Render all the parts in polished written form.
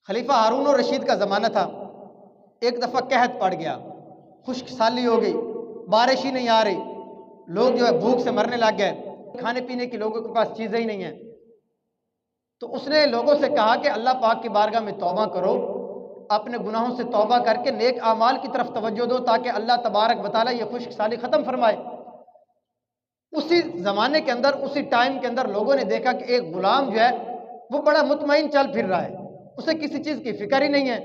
خلیفہ ہارون الرشید کا زمانہ تھا۔ ایک دفعہ قحط پڑ گیا، خشک سالی ہو گئی، بارش ہی نہیں آ رہی، لوگ جو ہے بھوک سے مرنے لگ گئے، کھانے پینے کی لوگوں کے پاس چیزیں ہی نہیں ہیں۔ تو اس نے لوگوں سے کہا کہ اللہ پاک کی بارگاہ میں توبہ کرو، اپنے گناہوں سے توبہ کر کے نیک اعمال کی طرف توجہ دو تاکہ اللہ تبارک و تعالیٰ یہ خشک سالی ختم فرمائے۔ اسی زمانے کے اندر، اسی ٹائم کے اندر لوگوں نے دیکھا کہ ایک غلام جو ہے وہ بڑا مطمئن چل پھر رہا ہے، اسے کسی چیز کی فکر ہی نہیں ہے۔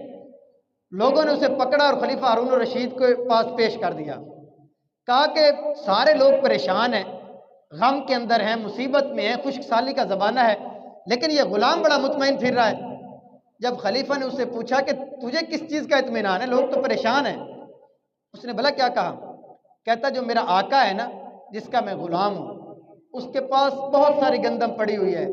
لوگوں نے اسے پکڑا اور خلیفہ ہارون الرشید کے پاس پیش کر دیا، کہا کہ سارے لوگ پریشان ہیں، غم کے اندر ہیں، مصیبت میں ہیں، خشک سالی کا زمانہ ہے، لیکن یہ غلام بڑا مطمئن پھر رہا ہے۔ جب خلیفہ نے اس سے پوچھا کہ تجھے کس چیز کا اطمینان ہے، لوگ تو پریشان ہیں، اس نے بھلا کیا کہا؟ کہتا جو میرا آقا ہے نا، جس کا میں غلام ہوں، اس کے پاس بہت ساری گندم پڑی ہوئی ہے،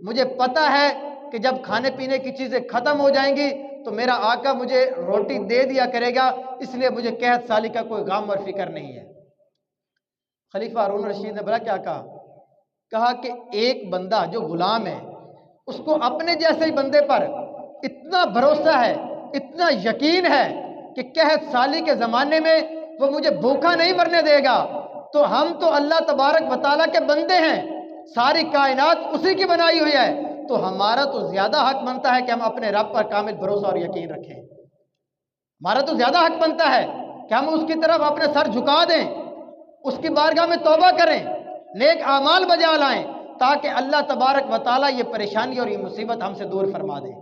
مجھے پتہ ہے کہ جب کھانے پینے کی چیزیں ختم ہو جائیں گی تو میرا آقا مجھے روٹی دے دیا کرے گا، اس لیے مجھے قحط سالی کا کوئی غم اور فکر نہیں ہے۔ خلیفہ ہارون الرشید نے بھلا کیا کہا؟ کہا کہ ایک بندہ جو غلام ہے، اس کو اپنے جیسے ہی بندے پر اتنا بھروسہ ہے، اتنا یقین ہے کہ قحط سالی کے زمانے میں وہ مجھے بھوکا نہیں مرنے دے گا، تو ہم تو اللہ تبارک و تعالیٰ کے بندے ہیں، ساری کائنات اسی کی بنائی ہوئی ہے، تو ہمارا تو زیادہ حق بنتا ہے کہ ہم اپنے رب پر کامل بھروسہ اور یقین رکھیں۔ ہمارا تو زیادہ حق بنتا ہے کہ ہم اس کی طرف اپنے سر جھکا دیں، اس کی بارگاہ میں توبہ کریں، نیک اعمال بجا لائیں، تاکہ اللہ تبارک و تعالیٰ یہ پریشانی اور یہ مصیبت ہم سے دور فرما دے۔